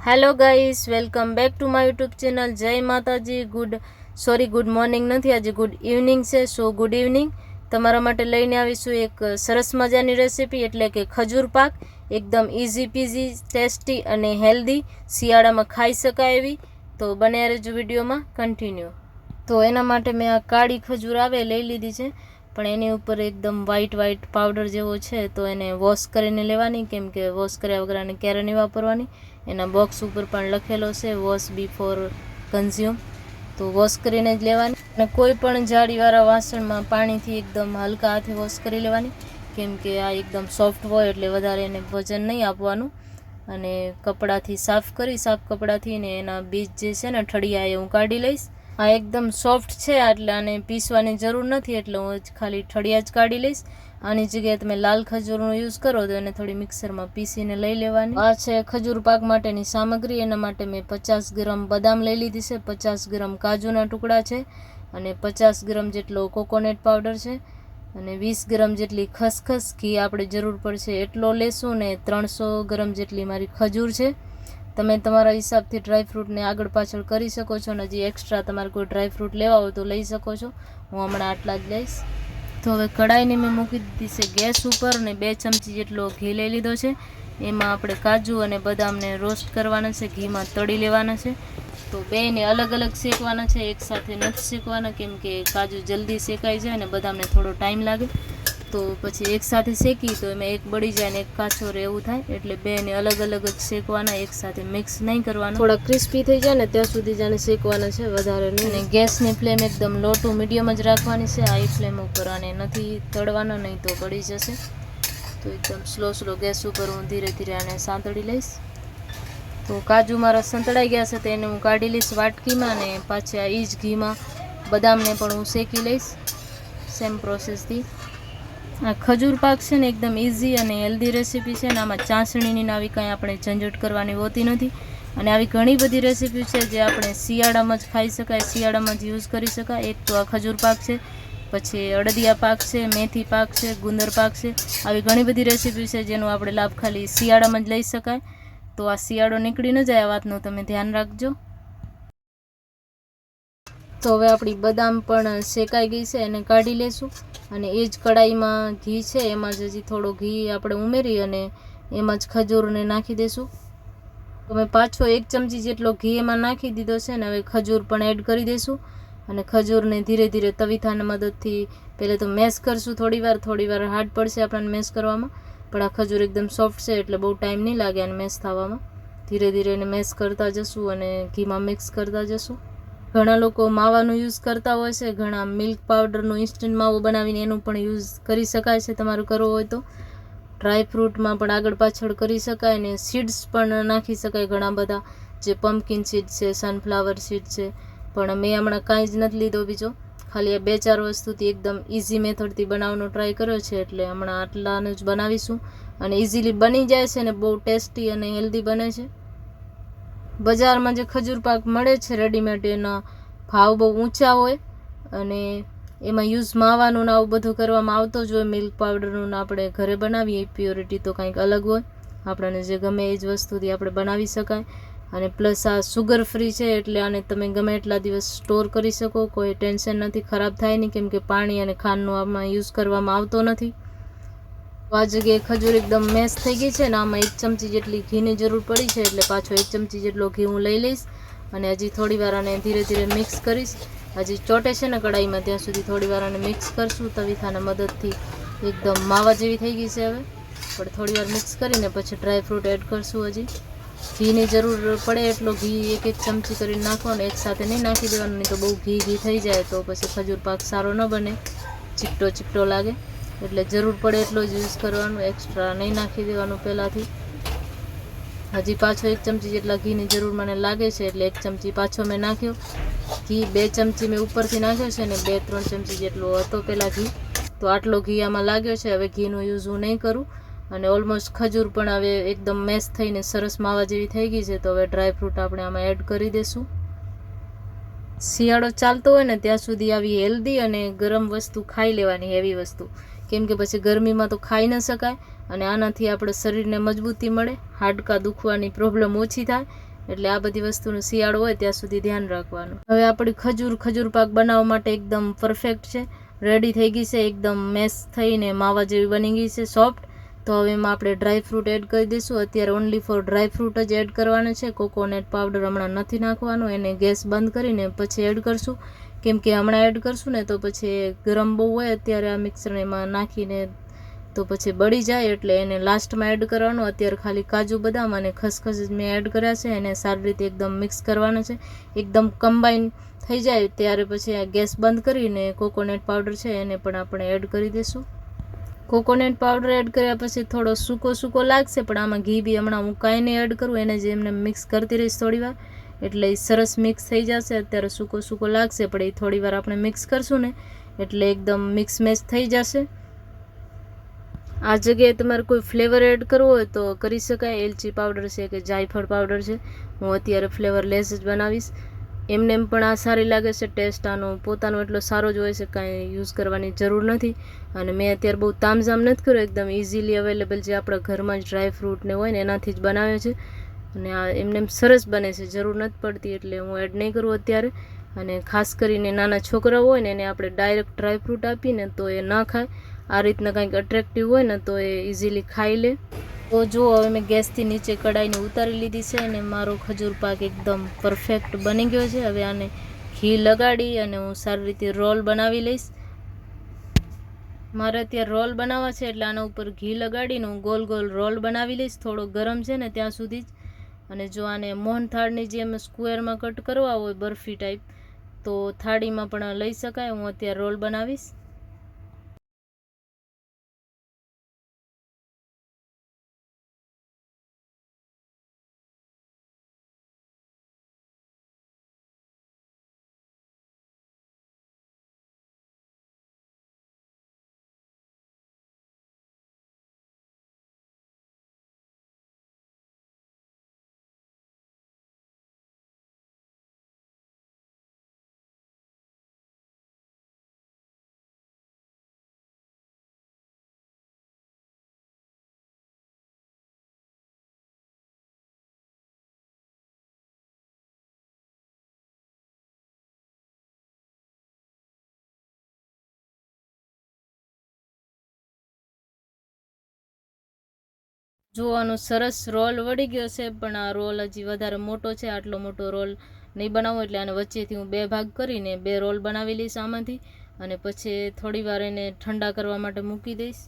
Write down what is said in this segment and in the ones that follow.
Hello guys, welcome back to my YouTube channel. જય માતાજી. Good morning નથી, આજે ગુડ ઇવનિંગ છે. સો ગુડ ઇવનિંગ. તમારા માટે લઈને આવીશું એક સરસ મજાની રેસીપી, એટલે કે ખજૂર પાક. એકદમ ઇઝી પીઝી, ટેસ્ટી અને હેલ્ધી, શિયાળામાં ખાઈ શકાય એવી. તો બન્યા રહેજો વિડીયોમાં કન્ટિન્યુ. તો એના માટે મેં આ કાળી ખજૂર આવે લઈ લીધી છે, પણ એની ઉપર એકદમ વ્હાઈટ પાવડર જેવો છે, તો એને વોશ કરીને લેવાની, કેમ કે વોશ કર્યા વગર આને ક્યારે નહીં વાપરવાની. એના બોક્સ ઉપર પણ લખેલો છે વોશ બિફોર કન્ઝ્યુમ, તો વોશ કરીને જ લેવાની. અને કોઈ પણ જાળીવાળા વાસણમાં પાણીથી એકદમ હલકા હાથે વોશ કરી લેવાની, કેમ કે આ એકદમ સોફ્ટ હોય એટલે વધારે એને વજન નહીં આપવાનું. અને કપડાથી સાફ કપડાથી ને એના બીજ જે છે ને ઠળિયા એ હું કાઢી લઈશ. આ એકદમ સોફ્ટ છે એટલે આને પીસવાની જરૂર નથી, એટલે હું ખાલી ઠળિયા જ કાઢી લઈશ. આની જગ્યાએ તમે લાલ ખજૂરનો યુઝ કરો તો એને થોડી મિક્સરમાં પીસીને લઈ લેવાની. આ છે ખજૂર પાક માટેની સામગ્રી. એના માટે મેં 50 ગ્રામ બદામ લઈ લીધી છે, 50 ગ્રામ કાજુના ટુકડા છે, અને 50 ગ્રામ જેટલો કોકોનટ પાવડર છે, અને 20 ગ્રામ જેટલી ખસખસ, ઘી આપણે જરૂર પડશે એટલો લેશું, ને 300 ગ્રામ જેટલી મારી ખજૂર છે. તમે તમારા હિસાબથી ડ્રાયફ્રૂટને આગળ પાછળ કરી શકો છો, અને હજી એક્સ્ટ્રા તમારે કોઈ ડ્રાયફ્રૂટ લેવા હોય તો લઈ શકો છો. હું હમણાં આટલા જ લઈશ. તો હવે કઢાઈને મેં મૂકી દીધી છે ગેસ ઉપર, અને 2 ચમચી જેટલો ઘી લઈ લીધો છે. એમાં આપણે કાજુ અને બદામને રોસ્ટ કરવાના છે, ઘીમાં તળી લેવાના છે. તો બેને અલગ અલગ શેકવાના છે, એકસાથે નથી શેકવાના, કેમ કે કાજુ જલ્દી શેકાઈ જાય અને બદામને થોડો ટાઈમ લાગે. તો પછી એકસાથે શેકી તો એમાં એક બળી જાય ને એક કાચો રહે એવું થાય, એટલે બેને અલગ અલગ જ શેકવાના, એકસાથે મિક્સ નહીં કરવાના. થોડા ક્રિસ્પી થઈ જાય ને ત્યાં સુધી જાણે શેકવાના છે, વધારે નહીં. અને ગેસની ફ્લેમ એકદમ લો ટુ મીડિયમ જ રાખવાની છે. હાઈ ફ્લેમ ઉપર આને નથી તળવાનો, નહીં તો બળી જશે. તો એકદમ સ્લો ગેસ ઉપર હું ધીરે ધીરે આને સાંતળી લઈશ. તો કાજુ મારા સંતળાઈ ગયા છે, તો એને હું કાઢી લઈશ વાટકીમાં, અને પાછી આ ઈ જ ઘીમાં બદામને પણ હું શેકી લઈશ સેમ પ્રોસેસથી. આ ખજૂર પાક છે ને એકદમ ઇઝી અને હેલ્ધી રેસીપી છે, ને આમાં ચાસણીની આવી કંઈ આપણે ઝંઝટ કરવાની હોતી નથી. અને આવી ઘણી બધી રેસીપી છે જે આપણે શિયાળામાં જ ખાઈ શકાય, શિયાળામાં જ યુઝ કરી શકાય. એક તો આ ખજૂર પાક છે, પછી અડદિયા પાક છે, મેથી પાક છે, ગુંદર પાક છે. આવી ઘણી બધી રેસીપી છે જેનો આપણે લાભ ખાલી શિયાળામાં જ લઈ શકાય. તો આ શિયાળો નીકળી ન જાય, આ વાતનું તમે ધ્યાન રાખજો. તો હવે આપણી બદામ પણ શેકાઈ ગઈ છે, એને કાઢી લેશું. અને એ જ કઢાઈમાં ઘી છે, એમાં જ હજી થોડો ઘી આપણે ઉમેરી અને એમાં જ ખજૂરને નાખી દઈશું. તો મેં પાછો 1 ચમચી જેટલો ઘી એમાં નાખી દીધો છે, ને હવે ખજૂર પણ એડ કરી દઈશું. અને ખજૂરને ધીરે ધીરે તવીથાની મદદથી પહેલાં તો મેશ કરશું. થોડી વાર હાર્ડ પડશે આપણને મેશ કરવામાં, પણ આ ખજૂર એકદમ સોફ્ટ છે એટલે બહુ ટાઈમ નહીં લાગે અને મેશ થવામાં. ધીરે ધીરે એને મેશ કરતા જશું અને ઘીમાં મિક્સ કરતા જશું. ઘણા લોકો માવાનું યુઝ કરતા હોય છે, ઘણા મિલ્ક પાવડરનો ઇન્સ્ટન્ટ માવો બનાવીને એનું પણ યુઝ કરી શકાય છે તમારું કરવો હોય તો. ડ્રાયફ્રૂટમાં પણ આગળ પાછળ કરી શકાય, ને સીડ્સ પણ નાખી શકાય ઘણા બધા, જે પમ્પકિન સીડ છે, સનફ્લાવર સીડ છે. પણ મેં હમણાં કાંઈ જ નથી લીધો બીજો, ખાલી આ 2-4 વસ્તુથી એકદમ ઇઝી મેથડથી બનાવવાનો ટ્રાય કર્યો છે, એટલે હમણાં આટલાનું જ બનાવીશું. અને ઇઝીલી બની જાય છે, ને બહુ ટેસ્ટી અને હેલ્ધી બને છે. બજારમાં જે ખજૂર પાક મળે છે રેડીમેડ, એના ભાવ બહુ ઊંચા હોય, અને એમાં યુઝ માવાનું ને આવું બધું કરવામાં આવતો જ હોય મિલ્ક પાવડરનું, ને આપણે ઘરે બનાવીએ પ્યોરિટી તો કંઈક અલગ હોય. આપણને જે ગમે એ જ વસ્તુથી આપણે બનાવી શકાય. અને પ્લસ આ સુગર ફ્રી છે, એટલે આને તમે ગમે એટલા દિવસ સ્ટોર કરી શકો, કોઈ ટેન્શન નથી, ખરાબ થાય નહીં, કેમ કે પાણી અને ખાંડનો આમાં યુઝ કરવામાં આવતો નથી. આ જગ્યાએ ખજૂર એકદમ મેશ થઈ ગઈ છે, ને આમાં 1 ચમચી જેટલી ઘીની જરૂર પડી છે, એટલે પાછો 1 ચમચી જેટલો ઘી હું લઈ લઈશ. અને હજી થોડી વાર આને ધીરે ધીરે મિક્સ કરીશ. હજી ચોટે છે ને કઢાઈમાં, ત્યાં સુધી થોડી વાર આને મિક્સ કરશું તવીથાના મદદથી. એકદમ માવા જેવી થઈ ગઈ છે હવે, પણ થોડી વાર મિક્સ કરીને પછી ડ્રાયફ્રૂટ એડ કરશું. હજી ઘીની જરૂર પડે એટલો ઘી 1-1 ચમચી કરીને નાખવાનું, એકસાથે નહીં નાખી દેવાનું, નહીં તો બહુ ઘી થઈ જાય તો પછી ખજૂર પાક સારો ન બને, ચીકટો લાગે. એટલે જરૂર પડે એટલો જ યુઝ કરવાનું, એક્સ્ટ્રા નહીં નાખી દેવાનું પહેલાંથી. હજી પાછો 1 ચમચી જેટલા ઘીની જરૂર મને લાગે છે, એટલે 1 ચમચી પાછો મેં નાખ્યો. ઘી 2 ચમચી મેં ઉપરથી નાખ્યો છે, ને 2-3 ચમચી જેટલો હતો પહેલાં ઘી, તો આટલો ઘી આમાં લાગ્યો છે. હવે ઘીનો યુઝ હું નહીં કરું. અને ઓલમોસ્ટ ખજૂર પણ હવે એકદમ મેશ થઈને સરસ માવા જેવી થઈ ગઈ છે, તો હવે ડ્રાયફ્રૂટ આપણે આમાં એડ કરી દઈશું. શિયાળો ચાલતો હોય ને ત્યાં સુધી આવી હેલ્ધી અને ગરમ વસ્તુ ખાઈ લેવાની, હેવી વસ્તુ, કેમ કે પછી ગરમીમાં તો ખાઈ ન શકાય. અને આનાથી આપણે શરીરને મજબૂતી મળે, હાડકાં દુખવાની પ્રોબ્લેમ ઓછી થાય, એટલે આ બધી વસ્તુનું શિયાળો હોય ત્યાં સુધી ધ્યાન રાખવાનું. હવે આપણી ખજૂર પાક બનાવવા માટે એકદમ પરફેક્ટ છે, રેડી થઈ ગઈ છે, એકદમ મેશ થઈને માવા જેવી બની ગઈ છે, સોફ્ટ. તો હવે એમાં આપણે ડ્રાયફ્રૂટ એડ કરી દઈશું. અત્યારે ઓનલી ફોર ડ્રાયફ્રૂટ જ એડ કરવાના છે, કોકોનટ પાવડર હમણાં નથી નાખવાનું. એને ગેસ બંધ કરીને પછી એડ કરશું, કેમ કે હમણાં એડ કરશું ને તો પછી ગરમ બહુ હોય અત્યારે આ મિક્સર એમાં નાખીને તો પછી બળી જાય, એટલે એને લાસ્ટમાં એડ કરવાનું. અત્યારે ખાલી કાજુ બદામ અને ખસખસ મેં એડ કર્યા છે, એને સારી રીતે એકદમ મિક્સ કરવાના છે. એકદમ કમ્બાઈન થઈ જાય ત્યારે પછી ગેસ બંધ કરીને કોકોનટ પાવડર છે એને પણ આપણે એડ કરી દઈશું. કોકોનટ પાવડર એડ કર્યા પછી થોડો સૂકો લાગશે, પણ આમાં ઘી બી હમણાં હું કાંઈ નહીં એડ કરું, એને જે એમને મિક્સ કરતી રહીશ થોડી વાર, એટલે એ સરસ મિક્સ થઈ જશે. અત્યારે સૂકો લાગશે, પણ એ થોડી વાર આપણે મિક્સ કરશું ને એટલે એકદમ મિક્સ મેચ થઈ જશે. આ જગ્યાએ તમારે કોઈ ફ્લેવર એડ કરવો હોય તો કરી શકાય. એલચી પાવડર છે કે જાયફળ પાવડર છે, હું અત્યારે ફ્લેવરલેસ જ બનાવીશ. એમને પણ આ સારી લાગે છે. ટેસ્ટ આનો પોતાનો એટલો સારો જ હોય છે, કાંઈ યુઝ કરવાની જરૂર નથી. અને મેં અત્યારે બહુ તામઝામ નથી કર્યો, એકદમ ઇઝીલી અવેલેબલ જે આપણા ઘરમાં જ ડ્રાયફ્રૂટ ને હોય ને એનાથી જ બનાવે છે. અને આ એમને સરસ બને છે, જરૂર નથી પડતી, એટલે હું એડ નહીં કરું અત્યારે. અને ખાસ કરીને નાના છોકરાઓ હોય ને એને આપણે ડાયરેક્ટ ડ્રાયફ્રૂટ આપીને તો એ ન ખાય. આ રીતના કંઈક અટ્રેક્ટિવ હોય ને તો એ ઇઝીલી ખાઈ લે. તો જુઓ, હવે મેં ગેસથી નીચે કડાઈને ઉતારી લીધી છે અને મારો ખજૂર પાક એકદમ પરફેક્ટ બની ગયો છે. હવે આને ઘી લગાડી અને હું સારી રીતે રોલ બનાવી લઈશ. મારે અત્યારે રોલ બનાવવા છે એટલે આના ઉપર ઘી લગાડીને હું ગોલ રોલ બનાવી લઈશ, થોડો ગરમ છે ને ત્યાં સુધી જ. અને જો આને મોહનથાળની જેમ સ્ક્વેરમાં કટ કરવા હોય બરફી ટાઈપ તો થાળીમાં પણ લઈ શકાય. હું અત્યારે રોલ બનાવીશ. જોવાનો સરસ રોલ વળી ગયો છે, પણ આ રોલ હજી વધારે મોટો છે. આટલો મોટો રોલ નહીં બનાવો, એટલે આને વચ્ચેથી હું 2 ભાગ કરીને 2 રોલ બનાવી લઈશ આમાંથી. અને પછી થોડી વાર એને ઠંડા કરવા માટે મૂકી દઈશ.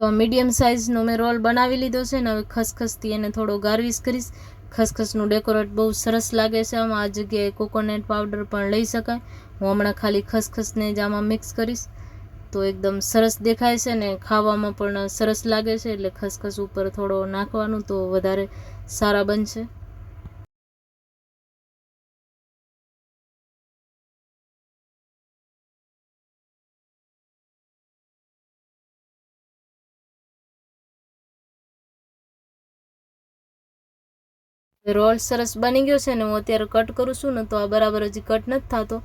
તો મીડિયમ સાઇઝનો મેં રોલ બનાવી લીધો છે ને હવે ખસખસથી એને થોડો ગાર્વિશ કરીશ. ખસખસનું ડેકોરેટ બહુ સરસ લાગે છે આમાં. આ જગ્યાએ કોકોનટ પાવડર પણ લઈ શકાય. હું હમણાં ખાલી ખસખસને જ આમાં મિક્સ કરીશ તો એકદમ સરસ દેખાય છે ને ખાવામાં પણ સરસ લાગે છે. એટલે ખસખસ ઉપર થોડો નાખવાનું તો વધારે સારા બનશે. રોલ સરસ બની ગયો છે ને હું અત્યારે કટ કરું છું ને તો આ બરાબર હજી કટ નથી થતો,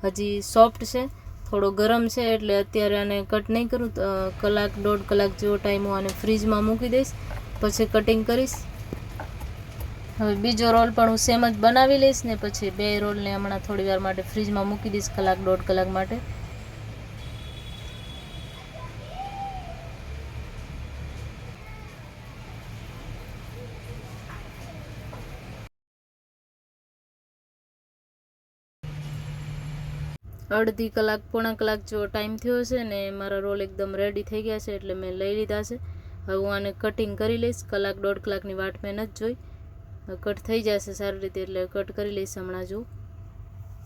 હજી સોફ્ટ છે, થોડો ગરમ છે, એટલે અત્યારે આને કટ નહીં કરું. કલાક 1.5 કલાક જેવો ટાઈમ હું આને ફ્રીજમાં મૂકી દઈશ, પછી કટિંગ કરીશ. હવે બીજો રોલ પણ હું સેમ જ બનાવી લઈશ ને પછી 2 રોલને હમણાં થોડી વાર માટે ફ્રીજમાં મૂકી દઈશ, કલાક 1.5 કલાક માટે. અડધી કલાક પોણા કલાક જેવો ટાઈમ થયો છે ને મારા રોલ એકદમ રેડી થઈ ગયા છે, એટલે મેં લઈ લીધા છે. હવે હું આને કટિંગ કરી લઈશ. કલાક 1.5 કલાકની વાટ મેં નથી જોઈ. કટ થઈ જશે સારી રીતે, એટલે કટ કરી લઈશ હમણાં. જો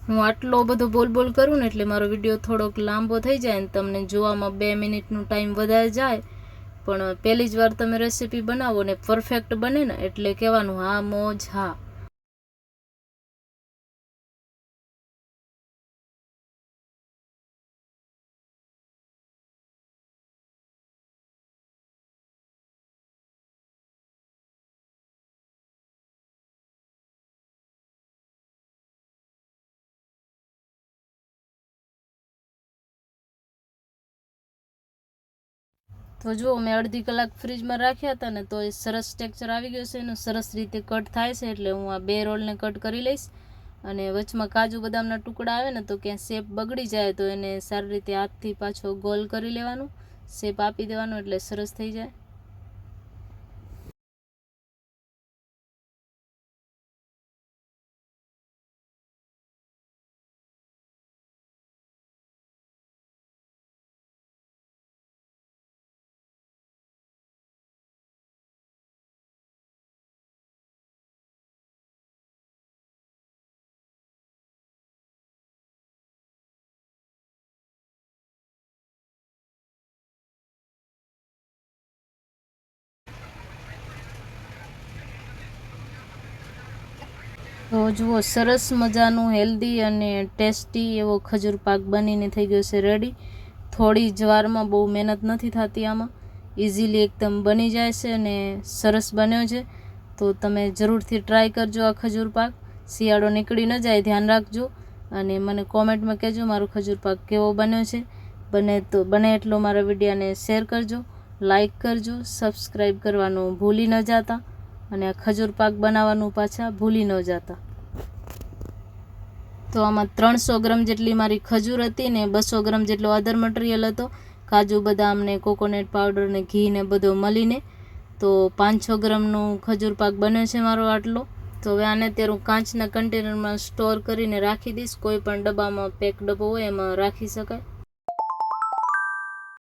હું આટલો બધો બોલ કરું ને એટલે મારો વિડીયો થોડોક લાંબો થઈ જાય ને તમને જોવામાં 2 મિનિટનો ટાઈમ વધારે જાય. પણ પહેલી જ વાર તમે રેસીપી બનાવો ને પરફેક્ટ બને ને એટલે કહેવાનું હા મોજ હા. તો જુઓ મેં અડધી કલાક ફ્રીજમાં રાખ્યા હતા ને તો એ સરસ ટેક્સચર આવી ગયું છે એનું, સરસ રીતે કટ થાય છે. એટલે હું આ 2 રોલને કટ કરી લઈશ. અને વચમાં કાજુ બદામના ટુકડા આવે ને તો ક્યાં શેપ બગડી જાય તો એને સારી રીતે હાથથી પાછો ગોલ કરી લેવાનું, શેપ આપી દેવાનું એટલે સરસ થઈ જાય. તો જુઓ સરસ મજાનું હેલ્ધી અને ટેસ્ટી એવો ખજૂર પાક બનીને થઈ ગયો છે રેડી. થોડી જ વારમાં, બહુ મહેનત નથી થતી આમાં, ઇઝીલી એકદમ બની જાય છે અને સરસ બન્યો છે. તો તમે જરૂરથી ટ્રાય કરજો આ ખજૂર પાક. શિયાળો નીકળી ન જાય ધ્યાન રાખજો. અને મને કોમેન્ટમાં કહેજો મારો ખજૂર પાક કેવો બન્યો છે. બને એટલો મારા વિડીયોને શેર કરજો, લાઈક કરજો, સબસ્ક્રાઈબ કરવાનું ભૂલી ન જતા અને આ ખજૂર પાક બનાવવાનું પાછા ભૂલી ન જતા. તો આમાં 300 ગ્રામ જેટલી મારી ખજૂર હતી ને 200 ગ્રામ જેટલો અધર મટીરિયલ હતો, કાજુ બદામ ને કોકોનટ પાવડર ને ઘી ને બધો મળીને. તો 500 ગ્રામનું ખજૂર પાક બન્યો છે મારો આટલો. તો હવે આને અત્યારે હું કાચના કન્ટેનરમાં સ્ટોર કરીને રાખી દઈશ. કોઈ પણ ડબ્બામાં, પેક ડબ્બો હોય એમાં રાખી શકાય.